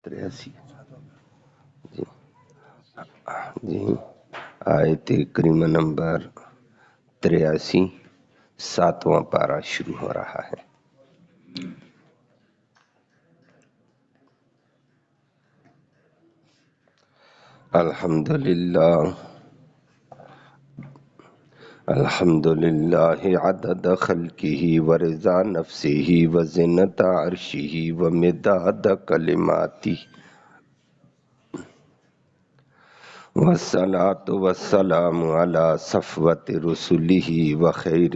83 جی آیت کریمہ نمبر 83 7واں پارہ شروع ہو رہا ہے۔ الحمدللہ عدد خلقہ ورضا نفسہ وزنۃ عرشہ ومداد کلماتہ والصلاۃ والسلام علی صفوۃ رسلہ وخیر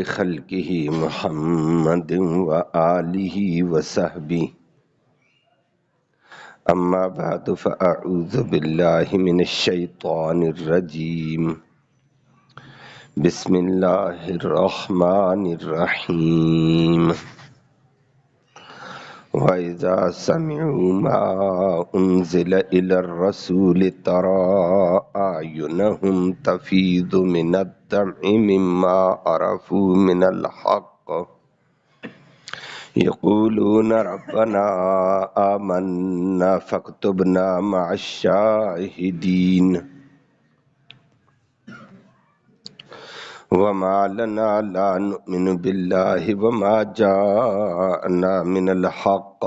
خلقہ محمد وآلہ وصحبہ، اما بعد فاعوذ باللہ من الشیطان الرجیم، بسم اللہ الرحمن الرحیم۔ وَإِذَا سَمِعُوا مَا أُنزِلَ إِلَى الرَّسُولِ تَرَىٰ أَعْيُنَهُمْ تَفِيضُ مِنَ الدَّمْعِ مِمَّا عَرَفُوا مِنَ الْحَقِّ يَقُولُونَ رَبَّنَا آمَنَّا فَاكْتُبْنَا مَعَ الشَّاهِدِينَ۔ وَمَا لَنَا لَا نُؤْمِنُ بِاللَّهِ وَمَا جَاءَنَا مِنَ الْحَقِّ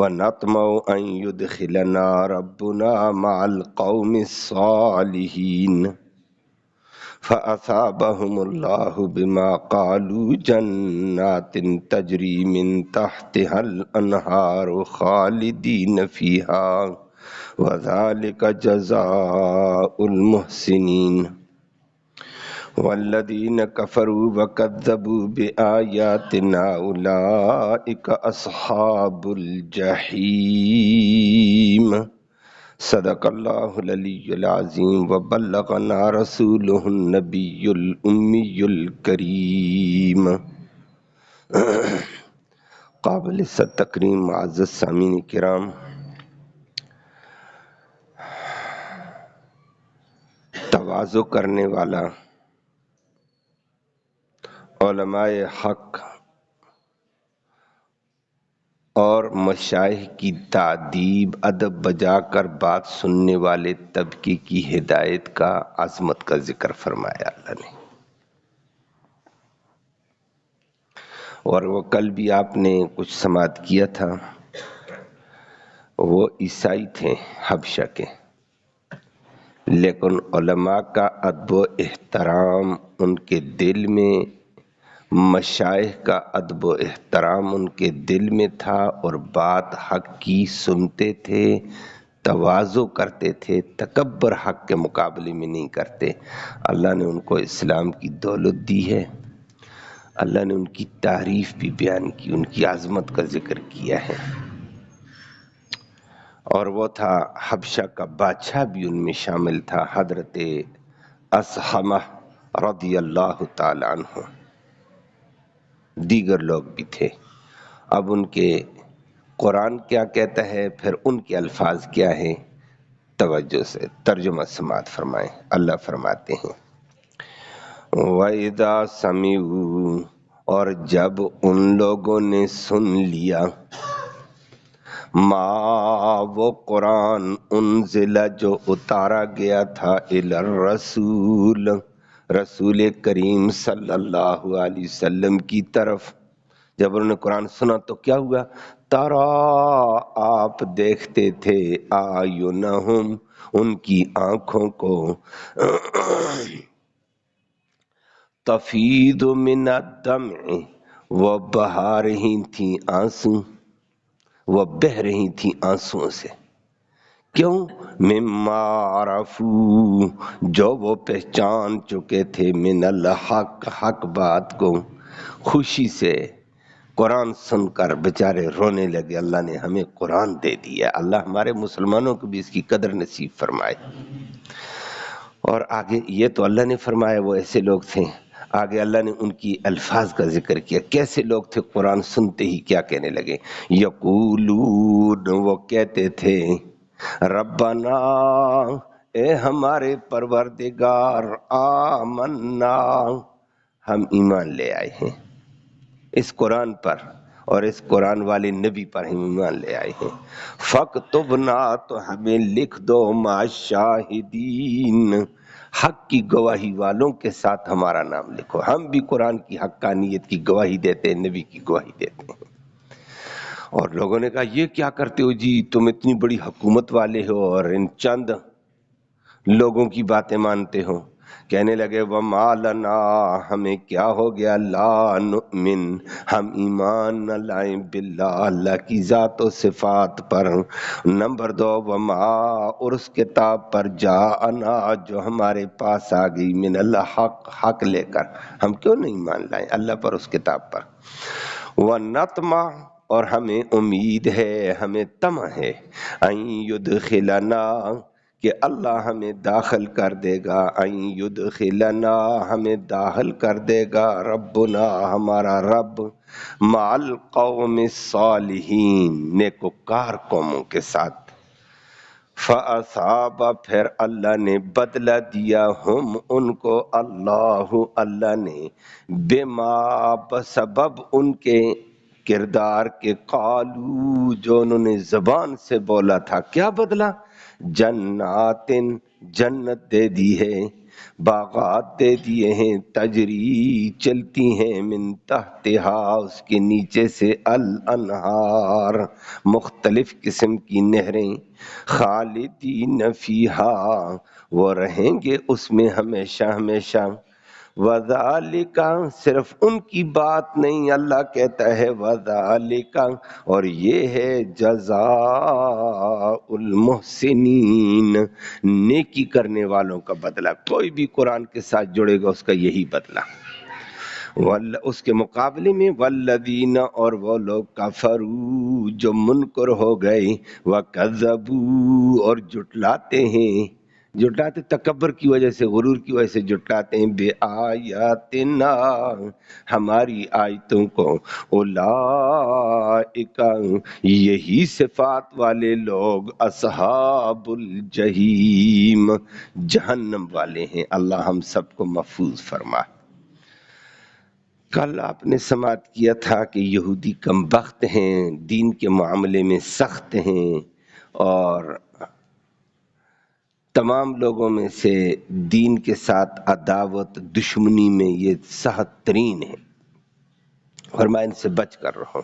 وَنَطْمَعُ أَن يُدْخِلَنَا رَبُّنَا مَعَ الْقَوْمِ الصَّالِحِينَ، فَأَثَابَهُمُ اللَّهُ بِمَا قَالُوا جَنَّاتٍ تَجْرِي مِن تَحْتِهَا الْأَنْهَارُ خَالِدِينَ فِيهَا وَذَلِكَ جَزَاءُ الْمُحْسِنِينَ۔ والذین کفروا وکذبوا بآیاتنا اولئک اصحاب الجحیم۔ صدق اللہ العلی العظیم وبلغنا رسولہ النبی الامی الکریم۔ قابل تکریم معزز سامعین کرام، تواضع کرنے والا علماء حق اور مشائخ کی تادیب ادب بجا کر بات سننے والے طبقے کی ہدایت کا عظمت کا ذکر فرمایا اللہ نے۔ اور وہ کل بھی آپ نے کچھ سماعت کیا تھا، وہ عیسائی تھے حبشہ کے، لیکن علماء کا ادب و احترام ان کے دل میں، مشائخ کا ادب و احترام ان کے دل میں تھا، اور بات حق کی سنتے تھے، تواضع کرتے تھے، تکبر حق کے مقابلے میں نہیں کرتے۔ اللہ نے ان کو اسلام کی دولت دی ہے، اللہ نے ان کی تعریف بھی بیان کی، ان کی عظمت کا ذکر کیا ہے۔ اور وہ تھا حبشہ کا بادشاہ بھی ان میں شامل تھا، حضرت اصحمہ رضی اللہ تعالی عنہ، دیگر لوگ بھی تھے۔ اب ان کے قرآن کیا کہتا ہے، پھر ان کے الفاظ کیا ہیں، توجہ سے ترجمہ سماعت فرمائیں۔ اللہ فرماتے ہیں، وَإِذَا سَمِعُوا، اور جب ان لوگوں نے سن لیا، ما وہ قرآن، انزل جو اتارا گیا تھا، الی الرسول رسول کریم صلی اللہ علیہ وسلم کی طرف، جب انہوں نے قرآن سنا تو کیا ہوا؟ ترا، آپ دیکھتے تھے، اعینہم، ان کی آنکھوں کو، تفیض من الدمع، وہ بہا رہی تھیں آنسو، وہ بہہ رہی تھیں آنسوؤں سے۔ کیوں؟ مما عرفو، جو وہ پہچان چکے تھے، من الحق، حق بات کو، خوشی سے قرآن سن کر بیچارے رونے لگے۔ اللہ نے ہمیں قرآن دے دیا، اللہ ہمارے مسلمانوں کو بھی اس کی قدر نصیب فرمائے۔ اور آگے یہ تو اللہ نے فرمایا وہ ایسے لوگ تھے، آگے اللہ نے ان کی الفاظ کا ذکر کیا، کیسے لوگ تھے؟ قرآن سنتے ہی کیا کہنے لگے؟ یقولون، وہ کہتے تھے، ربنا، اے ہمارے پروردگار، آمنا، ہم ایمان لے آئے ہیں اس قرآن پر، اور اس قرآن والے نبی پر ہم ایمان لے آئے ہیں۔ فَاكْتُبْنَا، تو ہمیں لکھ دو، مع الشاہدین، حق کی گواہی والوں کے ساتھ ہمارا نام لکھو۔ ہم بھی قرآن کی حقانیت کی گواہی دیتے ہیں، نبی کی گواہی دیتے ہیں۔ اور لوگوں نے کہا یہ کیا کرتے ہو جی، تم اتنی بڑی حکومت والے ہو اور ان چند لوگوں کی باتیں مانتے ہو۔ کہنے لگے وَمَا لَنَا، ہمیں کیا ہو گیا، لا نؤمن، ہم ایمان نہ لائیں باللہ، اللہ کی ذات و صفات پر۔ نمبر 2، وما، اور اس کتاب پر، جاءنا، جو ہمارے پاس آ گئی، من الحق، حق لے کر، ہم کیوں نہیں مان لائیں اللہ پر، اس کتاب پر۔ وَنَطْمَعُ، اور ہمیں امید ہے، ہمیں طمع ہے، ان یدخلنا، کہ اللہ ہمیں داخل کر دے گا، ان یدخلنا، ہمیں داخل کر دے گا، ربنا، ہمارا رب، مع القوم الصالحین، نیکوکار قوموں کے ساتھ۔ فَأَصَابَ، پھر اللہ نے بدلہ دیا، ہم ان کو، اللہ نے، بما، بسبب ان کے کردار کے، قالو، جو انہوں نے زبان سے بولا تھا۔ کیا بدلہ؟ جنات، جنت دے دی ہے، باغات دے دیے ہیں، تجری، چلتی ہیں، من تحتہا، اس کے نیچے سے، الانہار، مختلف قسم کی نہریں، خالدین فیہا، وہ رہیں گے اس میں ہمیشہ ہمیشہ۔ وَذَلِكَ، صرف ان کی بات نہیں، اللہ کہتا ہے وَذَلِكَ، اور یہ ہے جزاء المحسنین، نیکی کرنے والوں کا بدلہ۔ کوئی بھی قرآن کے ساتھ جڑے گا اس کا یہی بدلہ۔ اس کے مقابلے میں والذین، اور وہ لوگ، کفروا، جو منکر ہو گئے، وکذبوا، اور جھٹلاتے ہیں، جھٹلاتے تکبر کی وجہ سے، غرور کی وجہ سے جھٹلاتے ہیں، بے آیاتنا، ہماری آیتوں کو، اولئک، یہی صفات والے لوگ، اصحاب الجحیم، جہنم والے ہیں۔ اللہ ہم سب کو محفوظ فرمائے۔ کل آپ نے سماعت کیا تھا کہ یہودی کم بخت ہیں، دین کے معاملے میں سخت ہیں، اور تمام لوگوں میں سے دین کے ساتھ عداوت، دشمنی میں یہ سخت ترین ہے، اور میں ان سے بچ کر رہا ہوں۔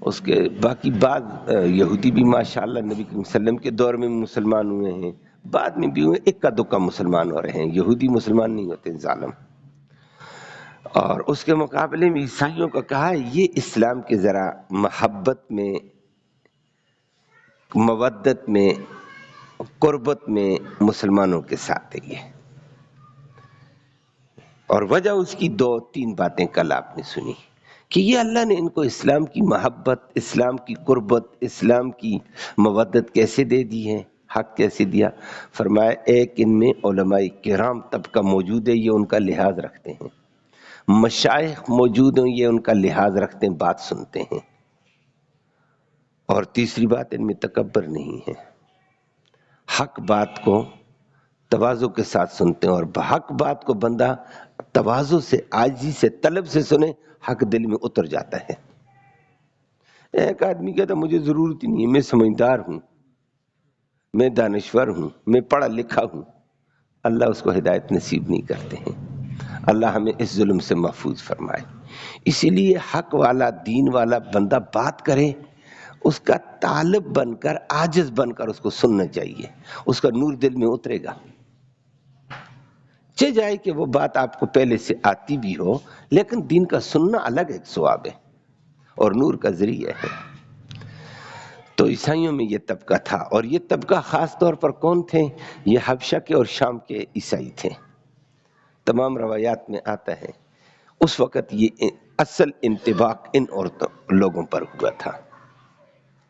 اس کے باقی بعض یہودی بھی ماشاءاللہ نبی کریم صلی اللہ علیہ وسلم کے دور میں مسلمان ہوئے ہیں، بعد میں بھی ہوئے، اکا دکا مسلمان ہو رہے ہیں، یہودی مسلمان نہیں ہوتے، ظالم۔ اور اس کے مقابلے میں عیسائیوں کا کہا یہ اسلام کے ذرا محبت میں، مودت میں، قربت میں مسلمانوں کے ساتھ ہے یہ۔ اور وجہ اس کی 2-3 باتیں کل آپ نے سنی کہ یہ اللہ نے ان کو اسلام کی محبت، اسلام کی قربت، اسلام کی مودت کیسے دے دی ہے، حق کیسے دیا۔ فرمایا ایک ان میں علماء کرام طبقہ موجود ہے، یہ ان کا لحاظ رکھتے ہیں، مشائخ موجود ہیں، یہ ان کا لحاظ رکھتے ہیں، بات سنتے ہیں۔ اور تیسری بات، ان میں تکبر نہیں ہے، حق بات کو تواضع کے ساتھ سنتے ہیں، اور حق بات کو بندہ تواضع سے، عاجزی سے، طلب سے سنے، حق دل میں اتر جاتا ہے۔ ایک آدمی کہتا مجھے ضرورت ہی نہیں ہے، میں سمجھدار ہوں، میں دانشور ہوں، میں پڑھا لکھا ہوں، اللہ اس کو ہدایت نصیب نہیں کرتے ہیں۔ اللہ ہمیں اس ظلم سے محفوظ فرمائے۔ اسی لیے حق والا، دین والا بندہ بات کرے، اس کا طالب بن کر، عاجز بن کر اس کو سننا چاہیے، اس کا نور دل میں اترے گا۔ چہ جائے کہ وہ بات آپ کو پہلے سے آتی بھی ہو، لیکن دین کا سننا الگ ایک ثواب ہے اور نور کا ذریعہ ہے۔ تو عیسائیوں میں یہ طبقہ تھا، اور یہ طبقہ خاص طور پر کون تھے؟ یہ حبشہ کے اور شام کے عیسائی تھے۔ تمام روایات میں آتا ہے اس وقت یہ اصل انطباق ان عورتوں لوگوں پر ہوا تھا،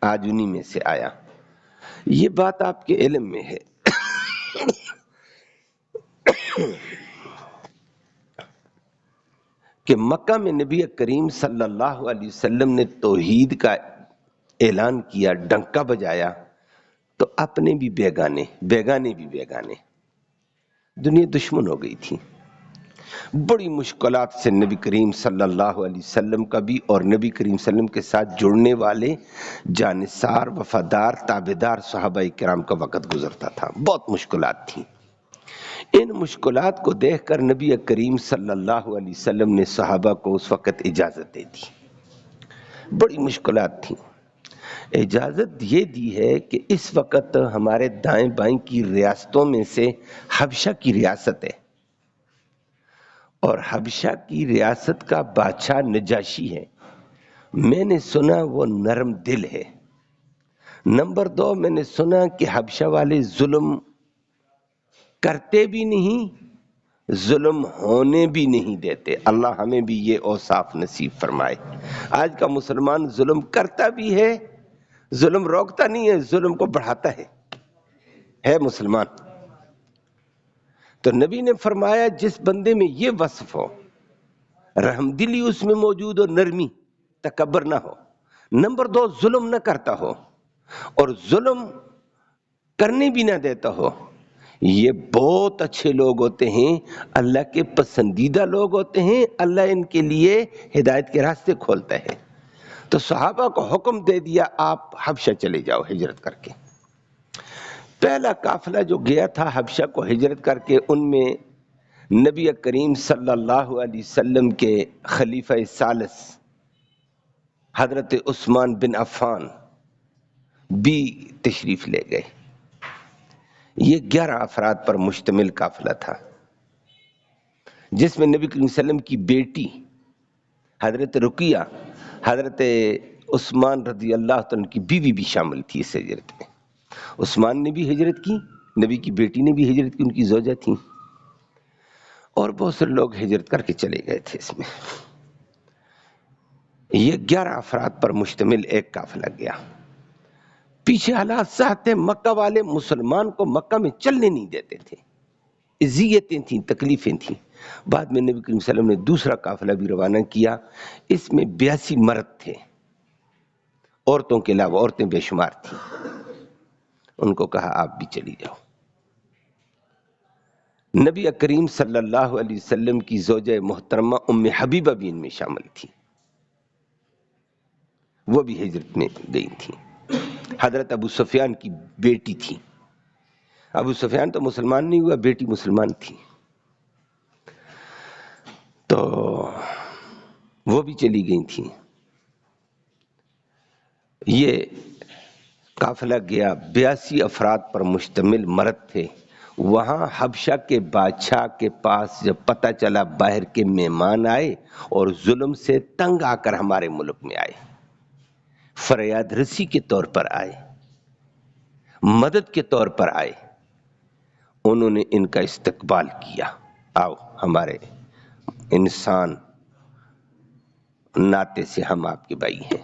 آج انہی میں سے آیا۔ یہ بات آپ کے علم میں ہے کہ مکہ میں نبی کریم صلی اللہ علیہ وسلم نے توحید کا اعلان کیا، ڈنکا بجایا، تو اپنے بھی بیگانے، بیگانے بھی بیگانے، دنیا دشمن ہو گئی تھی۔ بڑی مشکلات سے نبی کریم صلی اللہ علیہ وسلم کا بھی اور نبی کریم صلی اللہ علیہ وسلم کے ساتھ جڑنے والے جانثار وفادار تابعدار صحابہ کرام کا وقت گزرتا تھا، بہت مشکلات تھیں۔ ان مشکلات کو دیکھ کر نبی کریم صلی اللہ علیہ وسلم نے صحابہ کو اس وقت اجازت دے دی۔ بڑی مشکلات تھیں، اجازت یہ دی ہے کہ اس وقت ہمارے دائیں بائیں کی ریاستوں میں سے حبشہ کی ریاست ہے، اور حبشہ کی ریاست کا بادشاہ نجاشی ہے۔ میں نے سنا وہ نرم دل ہے۔ نمبر 2، میں نے سنا کہ حبشہ والے ظلم کرتے بھی نہیں، ظلم ہونے بھی نہیں دیتے۔ اللہ ہمیں بھی یہ اوصاف نصیب فرمائے۔ آج کا مسلمان ظلم کرتا بھی ہے، ظلم روکتا نہیں ہے، ظلم کو بڑھاتا ہے مسلمان۔ تو نبی نے فرمایا جس بندے میں یہ وصف ہو، رحم دلی اس میں موجود ہو، نرمی، تکبر نہ ہو، نمبر 2 ظلم نہ کرتا ہو اور ظلم کرنے بھی نہ دیتا ہو، یہ بہت اچھے لوگ ہوتے ہیں، اللہ کے پسندیدہ لوگ ہوتے ہیں، اللہ ان کے لیے ہدایت کے راستے کھولتا ہے۔ تو صحابہ کو حکم دے دیا آپ حبشہ چلے جاؤ ہجرت کر کے۔ پہلا قافلہ جو گیا تھا حبشہ کو ہجرت کر کے، ان میں نبی کریم صلی اللہ علیہ وسلم کے خلیفہ ثالث حضرت عثمان بن عفان بھی تشریف لے گئے۔ یہ 11 افراد پر مشتمل قافلہ تھا، جس میں نبی کریم صلی اللہ علیہ وسلم کی بیٹی حضرت رقیہ، حضرت عثمان رضی اللہ عنہ کی بیوی بھی شامل تھی اس ہجرت میں۔ عثمان نے بھی ہجرت کی، نبی کی بیٹی نے بھی ہجرت کی، ان کی زوجہ تھیں، اور بہت سے لوگ ہجرت کر کے چلے گئے تھے اس میں۔ یہ 11 افراد پر مشتمل ایک قافلہ گیا۔ پیچھے حالات سخت تھے، مکہ والے مسلمان کو مکہ میں چلنے نہیں دیتے تھے، اذیتیں تھیں، تکلیفیں تھیں۔ بعد میں نبی کریم صلی اللہ علیہ وسلم نے دوسرا قافلہ بھی روانہ کیا، اس میں 82 مرد تھے، عورتوں کے علاوہ عورتیں بے شمار تھیں۔ ان کو کہا آپ بھی چلی جاؤ۔ نبی کریم صلی اللہ علیہ وسلم کی زوجہ محترمہ ام حبیبہ بھی ان میں شامل تھی، وہ بھی ہجرت میں گئی تھی۔ حضرت ابو سفیان کی بیٹی تھی، ابو سفیان تو مسلمان نہیں ہوا، بیٹی مسلمان تھی، تو وہ بھی چلی گئی تھی۔ یہ قافلہ گیا، 82 افراد پر مشتمل مرد تھے۔ وہاں حبشہ کے بادشاہ کے پاس جب پتہ چلا باہر کے مہمان آئے اور ظلم سے تنگ آ کر ہمارے ملک میں آئے، فریاد رسی کے طور پر آئے، مدد کے طور پر آئے، انہوں نے ان کا استقبال کیا۔ آؤ، ہمارے انسان ناطے سے ہم آپ کے بھائی ہیں۔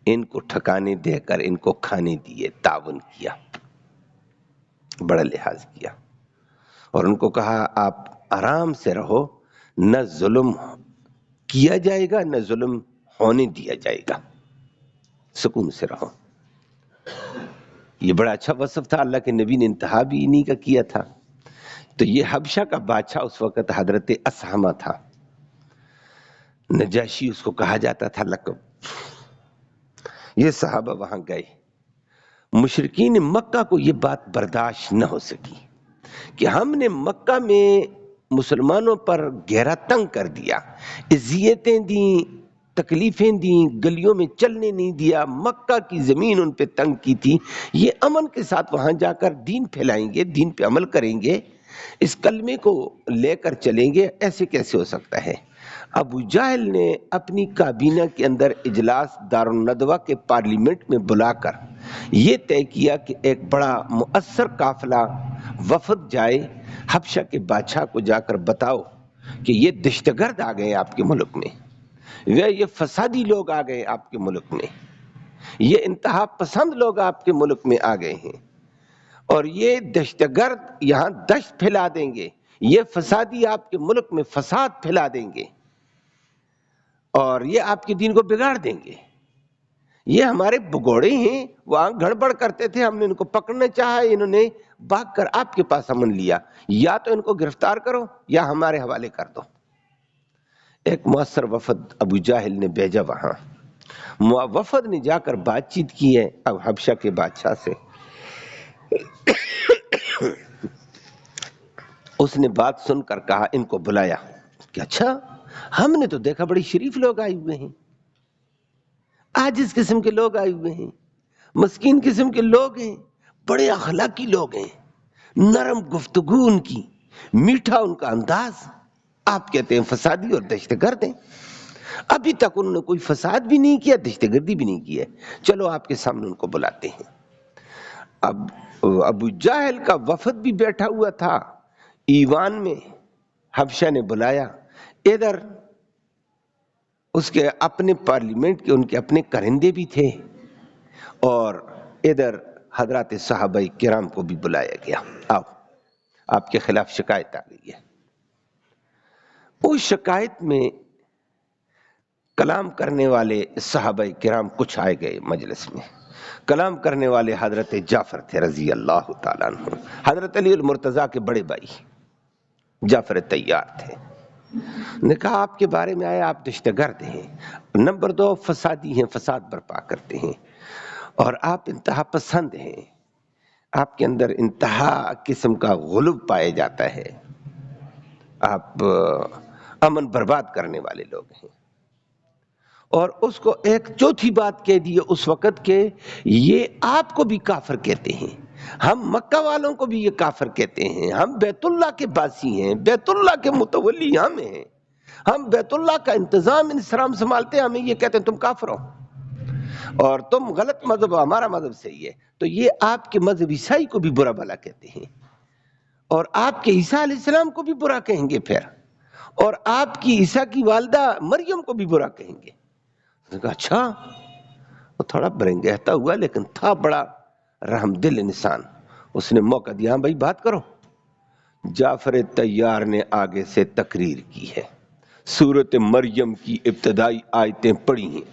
ان کو ٹھکانے دے کر ان کو کھانے دیے، تعاون کیا، بڑا لحاظ کیا، اور ان کو کہا آپ آرام سے رہو، نہ ظلم کیا جائے گا نہ ظلم ہونے دیا جائے گا، سکون سے رہو۔ یہ بڑا اچھا وصف تھا، اللہ کے نبی نے انتہا بھی انہی کا کیا تھا۔ تو یہ حبشہ کا بادشاہ اس وقت حضرت اسحمہ تھا، نجاشی اس کو کہا جاتا تھا لقب۔ یہ صحابہ وہاں گئے، مشرکین مکہ کو یہ بات برداشت نہ ہو سکی کہ ہم نے مکہ میں مسلمانوں پر گہرا تنگ کر دیا، اذیتیں دیں، تکلیفیں دیں، گلیوں میں چلنے نہیں دیا، مکہ کی زمین ان پہ تنگ کی تھی، یہ امن کے ساتھ وہاں جا کر دین پھیلائیں گے، دین پہ عمل کریں گے، اس کلمے کو لے کر چلیں گے، ایسے کیسے ہو سکتا ہے؟ ابو جہل نے اپنی کابینہ کے اندر اجلاس دارالندوہ کے پارلیمنٹ میں بلا کر یہ طے کیا کہ ایک بڑا مؤثر قافلہ وفد جائے، حبشہ کے بادشاہ کو جا کر بتاؤ کہ یہ دہشت گرد آ گئے آپ کے ملک میں، یہ فسادی لوگ آ گئے آپ کے ملک میں، یہ انتہا پسند لوگ آپ کے ملک میں آ گئے ہیں، اور یہ دہشت گرد یہاں دہشت پھیلا دیں گے، یہ فسادی آپ کے ملک میں فساد پھیلا دیں گے، اور یہ آپ کے دین کو بگاڑ دیں گے، یہ ہمارے بگوڑے ہیں، وہاں گڑبڑ کرتے تھے، ہم نے ان کو پکڑنا چاہا، انہوں نے بھاگ کر آپ کے پاس امن لیا، یا تو ان کو گرفتار کرو یا ہمارے حوالے کر دو۔ ایک مؤثر وفد ابو جاہل نے بھیجا وہاں، وفد نے جا کر بات چیت کی ہے اب حبشہ کے بادشاہ سے۔ اس نے بات سن کر کہا، ان کو بلایا کہ اچھا ہم نے تو دیکھا بڑی شریف لوگ آئے ہوئے ہیں، عاجز قسم کے لوگ آئے ہوئے ہیں، مسکین قسم کے لوگ ہیں، بڑے اخلاقی لوگ ہیں، نرم گفتگو ان کی، میٹھا ان کا انداز، آپ کہتے ہیں فسادی اور دہشت گرد ہیں۔ ابھی تک انہوں نے کوئی فساد بھی نہیں کیا، دہشت گردی بھی نہیں کی ہے، چلو آپ کے سامنے ان کو بلاتے ہیں۔ اب ابو جہل کا وفد بھی بیٹھا ہوا تھا ایوان میں، حبشہ نے بلایا، ادھر اس کے اپنے پارلیمنٹ کے ان کے اپنے کرندے بھی تھے، اور ادھر حضرات صحابہ کرام کو بھی بلایا گیا، آؤ آپ کے خلاف شکایت آ گئی ہے۔ اس شکایت میں کلام کرنے والے صحابہ کرام کچھ آئے گئے مجلس میں، کلام کرنے والے حضرت جعفر تھے رضی اللہ تعالیٰ عنہ، حضرت علی المرتضیٰ کے بڑے بھائی جعفر طیار تھے۔ نے کہا آپ کے بارے میں آئے، آپ دہشت گرد ہیں، نمبر 2 فسادی ہیں، فساد برپا کرتے ہیں، اور آپ انتہا پسند ہیں، آپ کے اندر انتہا قسم کا غلب پایا جاتا ہے، آپ امن برباد کرنے والے لوگ ہیں۔ اور اس کو ایک چوتھی بات کہہ دی اس وقت کہ یہ آپ کو بھی کافر کہتے ہیں، ہم مکہ والوں کو بھی یہ کافر کہتے ہیں، ہم بیت اللہ کے باسی ہیں، بیت اللہ کے متولی ہم ہیں، ہم بیت اللہ کا انتظام انسرام سنبھالتے ہیں، ہمیں یہ کہتے ہیں تم کافر ہو اور تم غلط مذہب، ہمارا مذہب صحیح ہے۔ تو یہ آپ کے مذہب عیسائی کو بھی برا بھلا کہتے ہیں، اور آپ کے عیسیٰ علیہ السلام کو بھی برا کہیں گے پھر، اور آپ کی عیسیٰ کی والدہ مریم کو بھی برا کہیں گے۔ کہا اچھا، وہ تھوڑا برنگہتا ہوا لیکن تھا بڑا رحم دل انسان، اس نے موقع دیا، ہاں بھائی بات کرو۔ جعفر طیار نے آگے سے تقریر کی ہے، سورۃ مریم کی ابتدائی آیتیں پڑھی ہیں،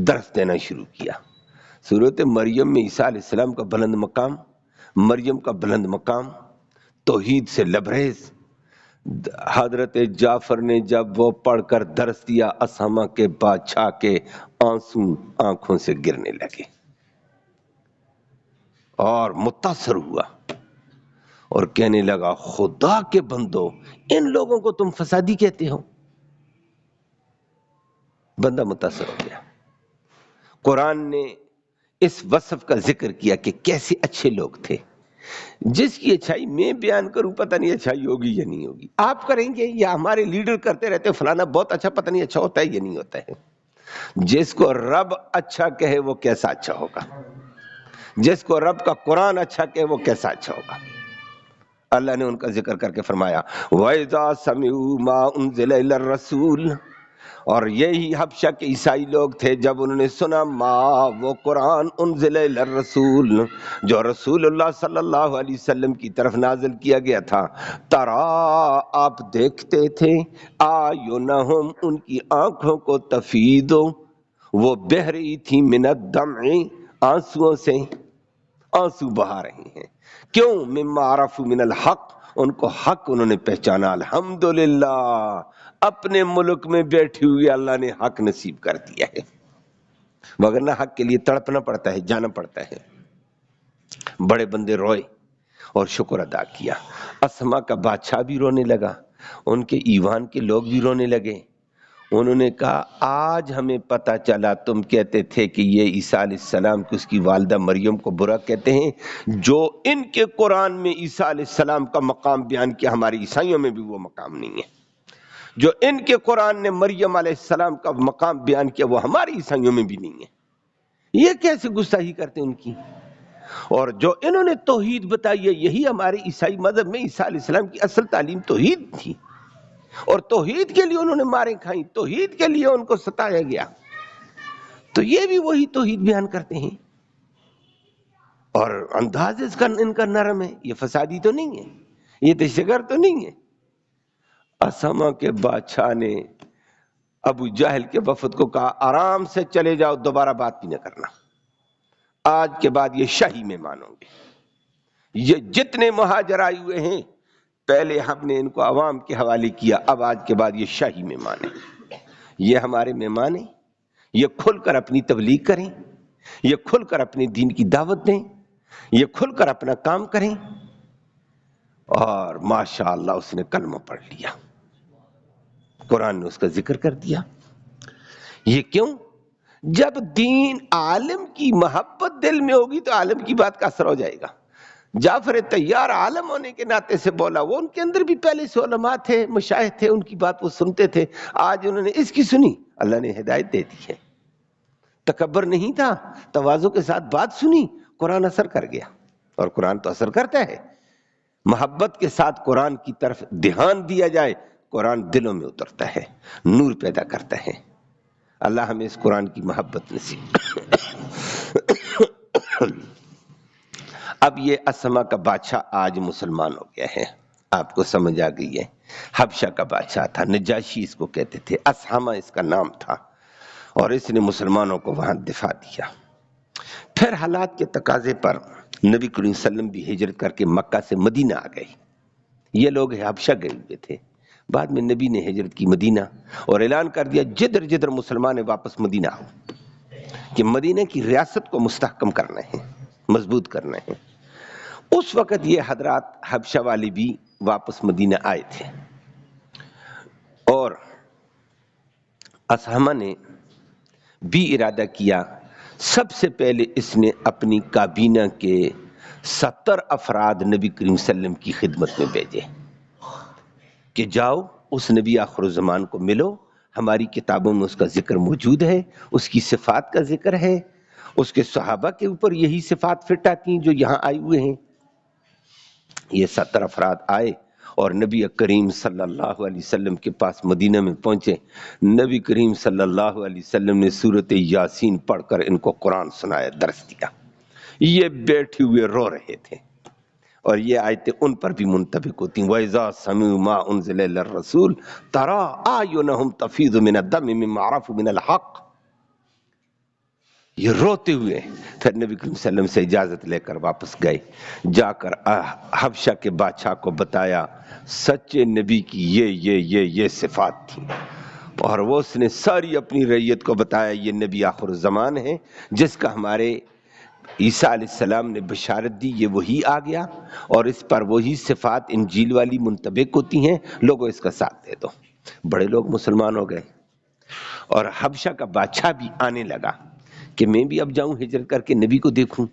درس دینا شروع کیا۔ سورۃ مریم میں عیسیٰ علیہ السلام کا بلند مقام، مریم کا بلند مقام، توحید سے لبریز۔ حضرت جعفر نے جب وہ پڑھ کر درس دیا، اسامہ کے بادشاہ کے آنسو آنکھوں سے گرنے لگے اور متاثر ہوا اور کہنے لگا، خدا کے بندو، ان لوگوں کو تم فسادی کہتے ہو؟ بندہ متاثر ہو گیا۔ قرآن نے اس وصف کا ذکر کیا کہ کیسے اچھے لوگ تھے، جس کی اچھائی میں بیان کروں پتہ نہیں اچھائی ہوگی یا نہیں ہوگی، آپ کریں گے یا ہمارے لیڈر کرتے رہتے فلانا بہت اچھا، پتہ نہیں اچھا ہوتا ہے یا نہیں ہوتا ہے۔ جس کو رب اچھا کہے وہ کیسا اچھا ہوگا، جس کو رب کا قرآن اچھا کہے وہ کیسا اچھا ہوگا۔ اللہ نے ان کا ذکر کر کے فرمایا، وَإِذَا سَمِعُوا مَا أُنزِلَ إِلَى الرَّسُولِ، اور یہی حبشہ کے عیسائی لوگ تھے جب انہوں نے سنا ما، وہ قرآن، انزل الی الرسول، جو رسول اللہ صلی اللہ علیہ وسلم کی طرف نازل کیا گیا تھا، ترا، آپ دیکھتے تھے، اعینہم، ان کی آنکھوں کو، تفیض، وہ بہہ رہی تھی، من الدمع، آنسوؤں سے، آنسو بہا رہی ہیں، کیوں؟ مما عرفوا من الحق، ان کو حق انہوں نے پہچانا، الحمدللہ، اپنے ملک میں بیٹھی ہوئی اللہ نے حق نصیب کر دیا ہے، وگرنہ حق کے لیے تڑپنا پڑتا ہے، جانا پڑتا ہے۔ بڑے بندے روئے اور شکر ادا کیا، اسما کا بادشاہ بھی رونے لگا، ان کے ایوان کے لوگ بھی رونے لگے، انہوں نے کہا آج ہمیں پتا چلا تم کہتے تھے کہ یہ عیسیٰ علیہ السلام کی اس کی والدہ مریم کو برا کہتے ہیں، جو ان کے قرآن میں عیسیٰ علیہ السلام کا مقام بیان کیا ہمارے عیسائیوں میں بھی وہ مقام نہیں ہے، جو ان کے قرآن نے مریم علیہ السلام کا مقام بیان کیا وہ ہمارے عیسائیوں میں بھی نہیں ہے۔ یہ کیسے گستاخی کرتے ان کی، اور جو انہوں نے توحید بتائی ہے یہی ہمارے عیسائی مذہب میں عیسیٰ علیہ السلام کی اصل تعلیم توحید تھی، اور توحید کے لیے انہوں نے ماریں کھائیں، توحید کے لیے ان کو ستایا گیا، تو یہ بھی وہی توحید بیان کرتے ہیں، اور انداز اس کا ان کا نرم ہے، یہ فسادی تو نہیں ہے، یہ دہشت گرد تو نہیں ہے۔ اسامہ کے بادشاہ نے ابو جہل کے وفد کو کہا آرام سے چلے جاؤ، دوبارہ بات بھی نہ کرنا، آج کے بعد یہ شاہی مہمان ہوں گے، یہ جتنے مہاجر آئے ہوئے ہیں پہلے ہم نے ان کو عوام کے حوالے کیا، اب آج کے بعد یہ شاہی مہمان ہیں، یہ ہمارے مہمان ہیں، یہ کھل کر اپنی تبلیغ کریں، یہ کھل کر اپنے دین کی دعوت دیں، یہ کھل کر اپنا کام کریں۔ اور ماشاءاللہ اس نے کلمہ پڑھ لیا، قرآن نے اس کا ذکر کر دیا۔ یہ کیوں؟ جب دین عالم کی محبت دل میں ہوگی تو عالم کی بات کا اثر ہو جائے گا۔ جعفر طیار عالم ہونے کے ناطے سے بولا، وہ ان کے اندر بھی پہلے سے علماء تھے، مشائخ تھے، ان کی بات وہ سنتے تھے، آج انہوں نے اس کی سنی، اللہ نے ہدایت دے دی ہے۔ تکبر نہیں تھا، تواضع کے ساتھ بات سنی، قرآن اثر کر گیا، اور قرآن تو اثر کرتا ہے۔ محبت کے ساتھ قرآن کی طرف دھیان دیا جائے، قرآن دلوں میں اترتا ہے، نور پیدا کرتا ہے۔ اللہ ہمیں اس قرآن کی محبت نصیب۔ اب یہ اسما کا بادشاہ آج مسلمان ہو گیا ہے، آپ کو سمجھ آ گئی ہے۔ حبشہ کا بادشاہ تھا، نجاشی اس کو کہتے تھے، اسحمہ اس کا نام تھا، اور اس نے مسلمانوں کو وہاں دفاع دیا۔ پھر حالات کے تقاضے پر نبی کریم صلی اللہ علیہ وسلم بھی ہجرت کر کے مکہ سے مدینہ آ گئے۔ یہ لوگ حبشہ گئے ہوئے تھے، بعد میں نبی نے ہجرت کی مدینہ، اور اعلان کر دیا جدھر جدھر مسلمان ہیں واپس مدینہ آؤ، کہ مدینہ کی ریاست کو مستحکم کرنا ہے، مضبوط کرنا ہے۔ اس وقت یہ حضرات حبشہ والے بھی واپس مدینہ آئے تھے، اور اسحمہ نے بھی ارادہ کیا، سب سے پہلے اس نے اپنی کابینہ کے 70 افراد نبی کریم صلی اللہ علیہ وسلم کی خدمت میں بھیجے کہ جاؤ اس نبی آخر الزمان کو ملو، ہماری کتابوں میں اس کا ذکر موجود ہے، اس کی صفات کا ذکر ہے، اس کے صحابہ کے اوپر یہی صفات فٹ آتی ہیں جو یہاں آئے ہوئے ہیں۔ یہ 70 افراد آئے اور نبی کریم صلی اللہ علیہ وسلم کے پاس مدینہ میں پہنچے۔ نبی کریم صلی اللہ علیہ وسلم نے سورۃ یاسین پڑھ کر ان کو قرآن سنایا، درس دیا۔ یہ بیٹھے ہوئے رو رہے تھے، اور یہ آیتیں ان پر بھی منطبق ہوتی ہیں۔ وَإِذَا سَمِعُوا مَا أُنزِلَ إِلَى الرَّسُولِ تَرَىٰ أَعْيُنَهُمْ تَفِيضُ مِنَ الدَّمْعِ مِمَّا عَرَفُوا مِنَ الْحَقِّ، یہ روتے ہوئے پھر نبی کریم صلی اللہ علیہ وسلم سے اجازت لے کر واپس گئے، جا کر حبشہ کے بادشاہ کو بتایا سچے نبی کی یہ صفات تھیں، اور وہ اس نے ساری اپنی رعیت کو بتایا یہ نبی آخر الزمان ہے، جس کا ہمارے عیسیٰ علیہ السلام نے بشارت دی، یہ وہی آ گیا، اور اس پر وہی صفات انجیل والی منطبق ہوتی ہیں، لوگوں اس کا ساتھ دے دو۔ بڑے لوگ مسلمان ہو گئے، اور حبشہ کا بادشاہ بھی آنے لگا کہ میں بھی اب جاؤں ہجرت کر کے نبی کو دیکھوں۔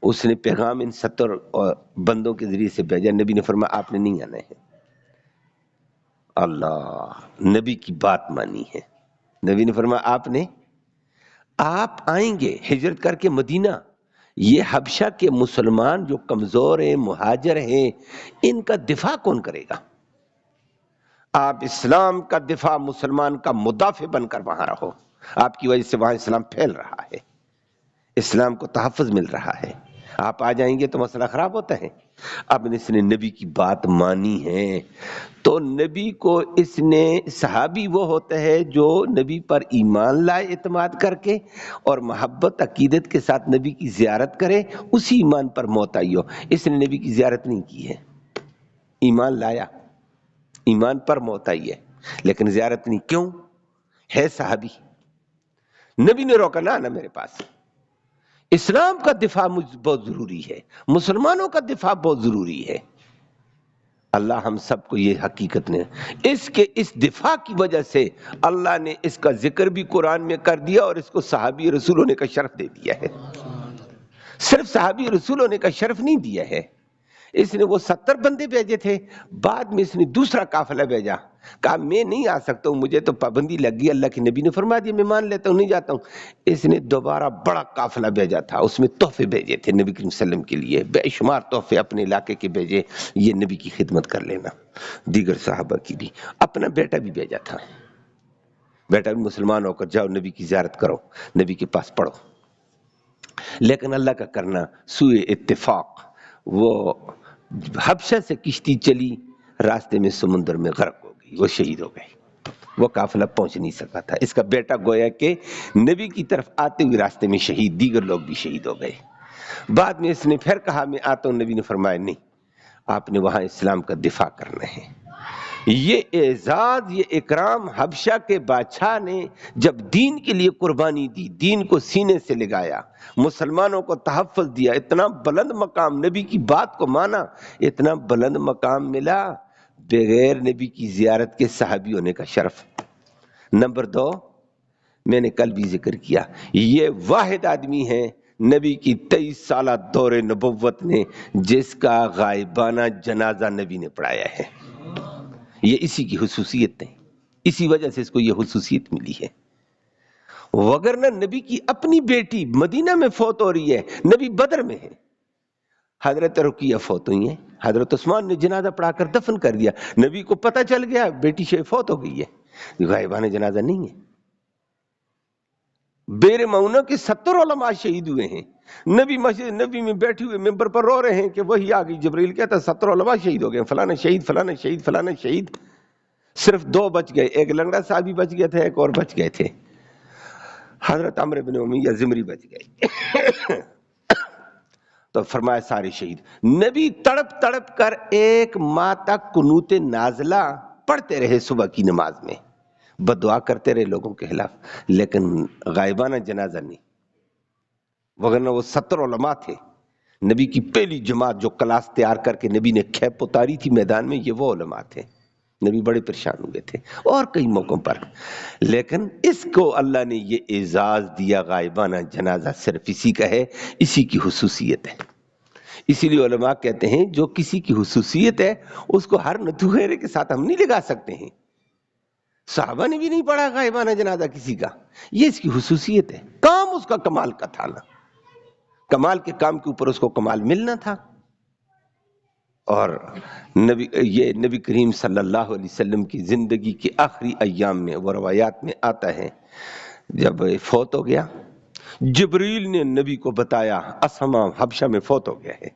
اس نے پیغام ان 70 بندوں کے ذریعے سے بھیجا، نبی نے فرمایا آپ نے نہیں آنا ہے۔ اللہ، نبی کی بات مانی ہے، نبی نے فرمایا آپ آئیں گے ہجرت کر کے مدینہ، یہ حبشہ کے مسلمان جو کمزور ہیں، مہاجر ہیں، ان کا دفاع کون کرے گا؟ آپ اسلام کا دفاع، مسلمان کا مدافع بن کر وہاں رہو، آپ کی وجہ سے وہاں اسلام پھیل رہا ہے، اسلام کو تحفظ مل رہا ہے۔ آپ آ جائیں گے تو مسئلہ خراب ہوتا ہے۔ اب اس نے نبی کی بات مانی ہے تو نبی کو اس نے، صحابی وہ ہوتا ہے جو نبی پر ایمان لائے اعتماد کر کے، اور محبت عقیدت کے ساتھ نبی کی زیارت کرے، اسی ایمان پر موت آئی ہو۔ اس نے نبی کی زیارت نہیں کی ہے، ایمان لایا، ایمان پر موت آئی ہے، لیکن زیارت نہیں۔ کیوں؟ ہے صحابی، نبی نے روکا، نہ میرے پاس، اسلام کا دفاع مجھ بہت ضروری ہے، مسلمانوں کا دفاع بہت ضروری ہے۔ اللہ ہم سب کو یہ حقیقت نے اس دفاع کی وجہ سے اللہ نے اس کا ذکر بھی قرآن میں کر دیا، اور اس کو صحابی رسول ہونے کا شرف دے دیا ہے۔ صرف صحابی رسول ہونے کا شرف نہیں دیا ہے، اس نے وہ 70 بندے بھیجے تھے، بعد میں اس نے دوسرا قافلہ بھیجا، کہا میں نہیں آ سکتا ہوں، مجھے تو پابندی لگ گئی، اللہ کے نبی نے فرما دیا میں مان لیتا ہوں، نہیں جاتا ہوں۔ اس نے دوبارہ بڑا قافلہ بھیجا تھا، اس میں تحفے بھیجے تھے نبی کریم صلی اللہ علیہ وسلم کے لیے، بے شمار تحفے اپنے علاقے کے بھیجے، یہ نبی کی خدمت کر لینا، دیگر صحابہ کی بھی۔ اپنا بیٹا بھی بھیجا تھا، بیٹا بھی مسلمان ہو کر جاؤ نبی کی زیارت کرو، نبی کے پاس پڑھو۔ لیکن اللہ کا کرنا سوئے اتفاق، وہ حبشہ سے کشتی چلی، راستے میں سمندر میں غرق ہو گئی، وہ شہید ہو گئے۔ وہ قافلہ پہنچ نہیں سکا تھا. اس کا بیٹا گویا کہ نبی کی طرف آتے ہوئے راستے میں شہید، دیگر لوگ بھی شہید ہو گئے. بعد میں اس نے پھر کہا میں آتا ہوں. نبی نے فرمایا نہیں، آپ نے وہاں اسلام کا دفاع کرنا ہے. یہ اعزاز، یہ اکرام حبشہ کے بادشاہ نے جب دین کے لیے قربانی دی، دین کو سینے سے لگایا، مسلمانوں کو تحفظ دیا، اتنا بلند مقام، نبی کی بات کو مانا، اتنا بلند مقام ملا بغیر نبی کی زیارت کے صحابی ہونے کا شرف. نمبر 2، میں نے کل بھی ذکر کیا، یہ واحد آدمی ہے نبی کی 23 سالہ دور نبوت نے جس کا غائبانہ جنازہ نبی نے پڑھایا ہے. یہ اسی کی خصوصیت ہے، اسی وجہ سے اس کو یہ خصوصیت ملی ہے. وگرنہ نبی کی اپنی بیٹی مدینہ میں فوت ہو رہی ہے، نبی بدر میں ہے. حضرت رقیہ فوت ہوئی ہیں، حضرت عثمان نے جنازہ پڑھا کر دفن کر دیا. نبی کو پتہ چل گیا بیٹی فوت ہو گئی ہے، غائبانہ جنازہ نہیں ہے. بیر معونہ کے 70 علماء شہید ہوئے ہیں. نبی مسجد نبی میں بیٹھے ہوئے ممبر پر رو رہے ہیں کہ وہی آ گئی. جبریل کہتا 70 علماء شہید ہو گئے، فلانا شہید فلانا شہید فلانا شہید. صرف 2 بچ گئے، ایک لنگڑا صحابی بچ گئے تھے، ایک اور بچ گئے تھے، حضرت عمرو بن امیہ زمری بچ گئے. تو فرمایا سارے شہید. نبی تڑپ تڑپ کر 1 ماہ تک قنوت نازلہ پڑھتے رہے صبح کی نماز میں، بدعا کرتے رہے لوگوں کے خلاف، لیکن غائبانہ جنازہ نہیں. وگرنہ وہ 70 علماء تھے. نبی کی پہلی جماعت جو کلاس تیار کر کے نبی نے کھیپ اتاری تھی میدان میں، یہ وہ علماء تھے. نبی بڑے پریشان ہوئے تھے اور کئی موقعوں پر، لیکن اس کو اللہ نے یہ اعزاز دیا. غائبانہ جنازہ صرف اسی کا ہے، اسی کی خصوصیت ہے. اسی لیے علماء کہتے ہیں جو کسی کی خصوصیت ہے اس کو ہر نتوہیرے کے ساتھ ہم نہیں لگا سکتے ہیں. صحابہ نے بھی نہیں پڑھا غائبانہ جنازہ کسی کا، یہ اس کی خصوصیت ہے. کام اس کا کمال کا تھا نا، کمال کے کام کے اوپر اس کو کمال ملنا تھا. اور نبی کریم صلی اللہ علیہ وسلم کی زندگی کے آخری ایام میں وہ روایات میں آتا ہے جب فوت ہو گیا، جبریل نے نبی کو بتایا اسما حبشہ میں فوت ہو گیا ہے.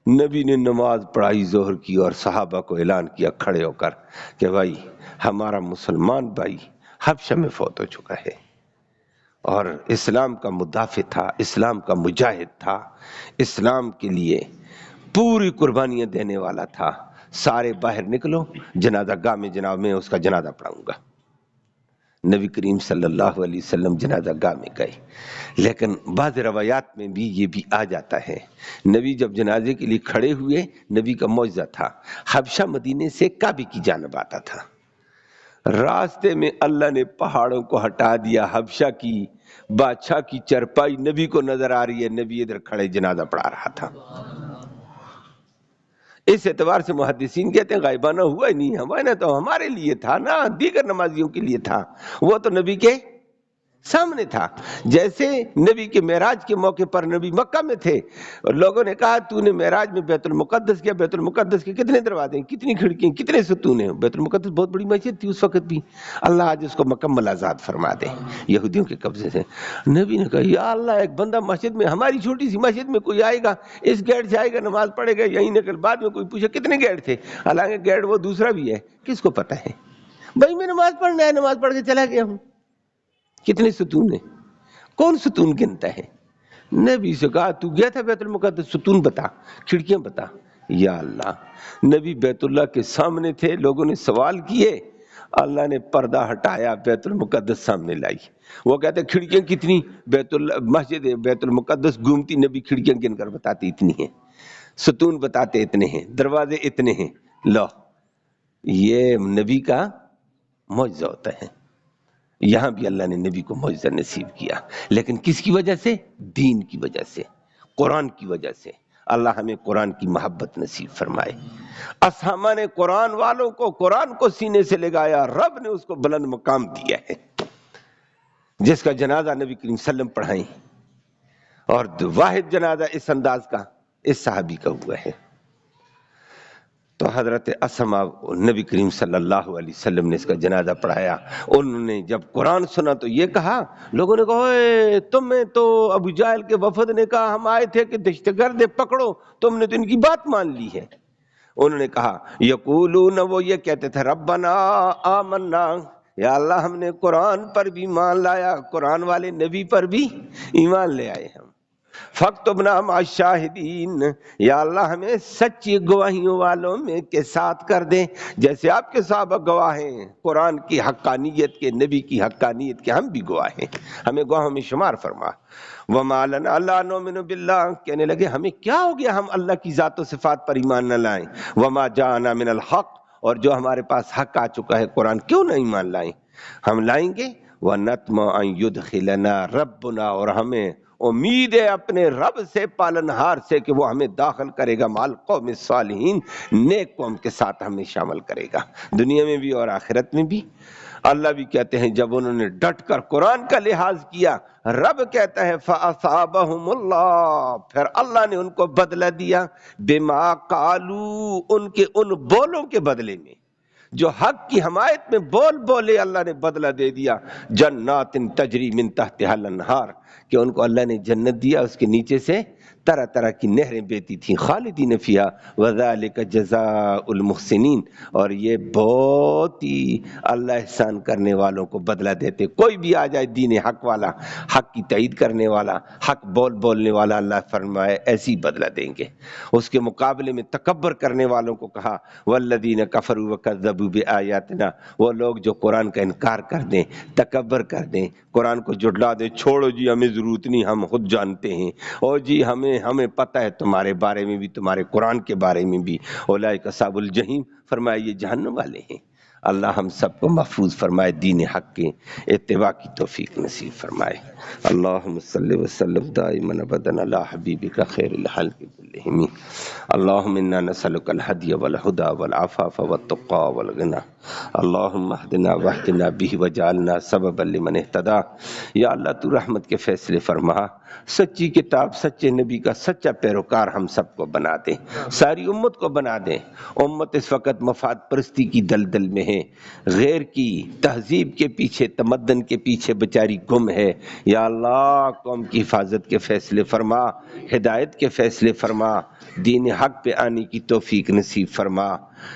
نبی نے نماز پڑھائی ظہر کی اور صحابہ کو اعلان کیا کھڑے ہو کر کہ بھائی ہمارا مسلمان بھائی حبشہ میں فوت ہو چکا ہے، اور اسلام کا مدافع تھا، اسلام کا مجاہد تھا، اسلام کے لیے پوری قربانیاں دینے والا تھا. سارے باہر نکلو، جنازہ گاہ میں جناب میں اس کا جنازہ پڑھاؤں گا. نبی کریم صلی اللہ علیہ وسلم جنازہ گاہ میں گئے. لیکن بعض روایات میں بھی یہ بھی آ جاتا ہے نبی جب جنازے کے لیے کھڑے ہوئے، نبی کا معجزہ تھا. حبشہ مدینے سے کعبے کی جانب آتا تھا، راستے میں اللہ نے پہاڑوں کو ہٹا دیا، حبشہ کی بادشاہ کی چرپائی نبی کو نظر آ رہی ہے، نبی ادھر کھڑے جنازہ پڑھا رہا تھا. اس اعتبار سے محدثین کہتے ہیں غائبانہ ہوا ہی نہیں، ہمارا تو ہمارے لیے تھا نا، دیگر نمازیوں کے لیے تھا، وہ تو نبی کے سامنے تھا. جیسے نبی کے معراج کے موقع پر نبی مکہ میں تھے اور لوگوں نے کہا تو نے معراج میں بیت المقدس کیا، بیت المقدس کے کتنے دروازے ہیں، کتنی کھڑکیاں، کتنے ستون ہیں. بیت المقدس بہت بڑی مسجد تھی اس وقت بھی، اللہ آج اس کو مکمل آزاد فرما دے یہودیوں کے قبضے سے. نبی نے کہا یا اللہ ایک بندہ مسجد میں، ہماری چھوٹی سی مسجد میں کوئی آئے گا، اس گیٹ سے آئے گا نماز پڑھے گا یہیں نکل. بعد میں کوئی پوچھے کتنے گیٹ تھے، حالانکہ گیٹ وہ دوسرا بھی ہے، کس کو پتہ ہے بھائی میں نماز پڑھنا ہے، نماز پڑھ کے چلا گیا ہوں. کتنے ستون ہیں، کون ستون گنتا ہے. نبی سے کہا تو گیا تھا بیت المقدس، ستون بتا، کھڑکیاں بتا. یا اللہ، نبی بیت اللہ کے سامنے تھے، لوگوں نے سوال کیے، اللہ نے پردہ ہٹایا، بیت المقدس سامنے لائی. وہ کہتے کھڑکیاں کتنی، مسجد بیت المقدس گھومتی، نبی کھڑکیاں گن کر بتاتے اتنی ہیں، ستون بتاتے اتنے ہیں، دروازے اتنے ہیں. لو یہ نبی کا معجزہ ہوتا ہے. یہاں بھی اللہ نے نبی کو معجزہ نصیب کیا، لیکن کس کی وجہ سے؟ دین کی وجہ سے، قرآن کی وجہ سے. اللہ ہمیں قرآن کی محبت نصیب فرمائے. اصحابہ نے قرآن والوں کو، قرآن کو سینے سے لگایا، رب نے اس کو بلند مقام دیا ہے. جس کا جنازہ نبی کریم صلی اللہ علیہ وسلم پڑھائیں، اور واحد جنازہ اس انداز کا اس صحابی کا ہوا ہے. تو حضرت اسما نبی کریم صلی اللہ علیہ وسلم نے اس کا جنازہ پڑھایا. انہوں نے جب قرآن سنا تو یہ کہا، لوگوں نے کہا اے تمہیں تو ابو جہل کے وفد نے کہا ہم آئے تھے کہ دہشت گرد پکڑو، تم نے تو ان کی بات مان لی ہے. انہوں نے کہا یقولون، وہ یہ کہتے تھے ربنا آمنا، یا اللہ ہم نے قرآن پر بھی ایمان لایا، قرآن والے نبی پر بھی ایمان لے آئے ہم۔ فاکتبنا مع الشاہدین، یا اللہ ہمیں سچی گواہیوں والوں میں کے ساتھ کر دیں، جیسے آپ کے صحابہ گواہ ہیں قرآن کی حقانیت کے، نبی کی حقانیت کے، ہم بھی گواہ ہیں، ہمیں گواہوں میں شمار فرما۔ وما لنا الا نؤمن باللہ، کہنے لگے ہمیں کیا ہو گیا ہم اللہ کی ذات و صفات پر ایمان نہ لائیں، وما جاءنا من الحق، اور جو ہمارے پاس حق آ چکا ہے قرآن کیوں نہ ایمان لائیں، ہم لائیں گے۔ وَنَطْمَعُ أَن يُدْخِلَنَا رَبُّنَا، اور ہمیں امید ہے اپنے رب سے، پالنہار سے، کہ وہ ہمیں داخل کرے گا مع القوم الصالحین، نیک قوم کے ساتھ ہمیں شامل کرے گا، دنیا میں بھی اور آخرت میں بھی۔ اللہ بھی کہتے ہیں جب انہوں نے ڈٹ کر قرآن کا لحاظ کیا، رب کہتا ہے فَأَصَابَهُمُ اللَّهُ، پھر اللہ نے ان کو بدلہ دیا، بِمَا قَالُوا، ان کے ان بولوں کے بدلے میں، جو حق کی حمایت میں بول بولے اللہ نے بدلہ دے دیا۔ جنات تجری من تحتها الانہار، کہ ان کو اللہ نے جنت دیا، اس کے نیچے سے طرح طرح کی نہریں بہتی تھیں، خالدین فیہا وذالک جزاء المحسنین، اور یہ بہت ہی اللہ احسان کرنے والوں کو بدلہ دیتے۔ کوئی بھی آ جائے دین حق والا، حق کی تائید کرنے والا، حق بولنے والا، اللہ فرمائے ایسی بدلہ دیں گے۔ اس کے مقابلے میں تکبر کرنے والوں کو کہا والذین کفروا وکذبوا بآیاتنا، وہ لوگ جو قرآن کا انکار کر دیں، تکبر کر دیں، قرآن کو جھٹلا دیں، چھوڑو جی ہمیں ضرورت نہیں، ہم خود جانتے ہیں، اور جی ہمیں پتہ ہے تمہارے بارے میں بھی، تمہارے قرآن کے بارے میں بھی، اولئک اصحاب الجحیم، فرمایا یہ جہنم والے ہیں۔ اللہ ہم سب کو محفوظ فرمائے، دین حق کے اتباع کی توفیق نصیب فرمائے۔ اللہم صلی وسلم دائما ابدا علی حبیبک خیر الخلق کلہم۔ اللہم انا نسألک الہدی والہدی والعفاف والتقی والغنی، اللہم اہدنا واہدنا بہ وجعلنا سببا لمن اہتدی۔ یا اللہ تو رحمت کے فیصلے فرما، سچی کتاب، سچے نبی کا سچا پیروکار ہم سب کو بنا دے، ساری امت کو بنا دے۔ امت اس وقت مفاد پرستی کی دلدل میں ہے، غیر کی تہذیب کے پیچھے، تمدن کے پیچھے بیچاری گم ہے۔ یا اللہ قوم کی حفاظت کے فیصلے فرما، ہدایت کے فیصلے فرما، دین حق پہ آنے کی توفیق نصیب فرما۔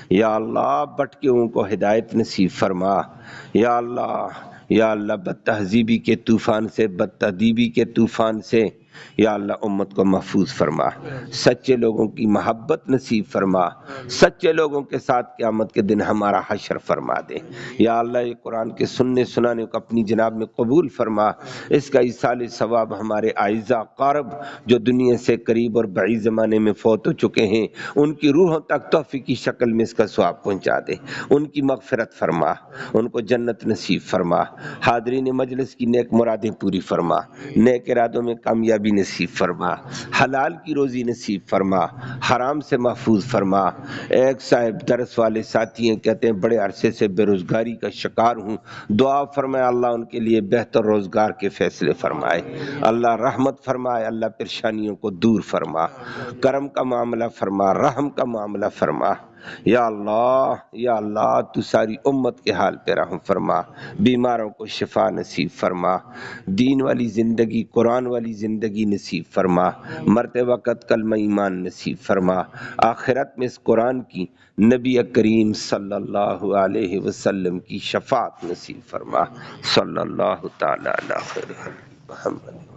یا اللہ بھٹکوں کو ہدایت نصیب فرما۔ یا اللہ بد تہذیبی کے طوفان سے، بد تہذیبی کے طوفان سے یا اللہ امت کو محفوظ فرما، سچے لوگوں کی محبت نصیب فرما، سچے لوگوں کے ساتھ قیامت کے دن ہمارا حشر فرما دے۔ یا اللہ یہ قرآن کے سننے سنانے کو اپنی جناب میں قبول فرما، اس کا ایصال ثواب ہمارے اعزاء قارب جو دنیا سے قریب اور بعید زمانے میں فوت ہو چکے ہیں، ان کی روحوں تک تحفے کی شکل میں اس کا ثواب پہنچا دے، ان کی مغفرت فرما، ان کو جنت نصیب فرما، حاضرین مجلس کی نیک مرادیں پوری فرما، نیک ارادوں میں کامیابی نصیب فرما، حلال کی روزی نصیب فرما، حرام سے محفوظ فرما۔ ایک صاحب درس والے ساتھی ہیں، کہتے ہیں بڑے عرصے سے بے روزگاری کا شکار ہوں، دعا فرمائے اللہ ان کے لیے بہتر روزگار کے فیصلے فرمائے، اللہ رحمت فرمائے، اللہ پریشانیوں کو دور فرما، کرم کا معاملہ فرما، رحم کا معاملہ فرما۔ یا اللہ تو ساری امت کے حال پہ رحم فرما، بیماروں کو شفا نصیب فرما، دین والی زندگی، قرآن والی زندگی نصیب فرما، مرتے وقت کلمہ ایمان نصیب فرما، آخرت میں اس قرآن کی نبی کریم صلی اللہ علیہ وسلم کی شفاعت نصیب فرما۔ صلی اللہ تعالی علی خیر محمد۔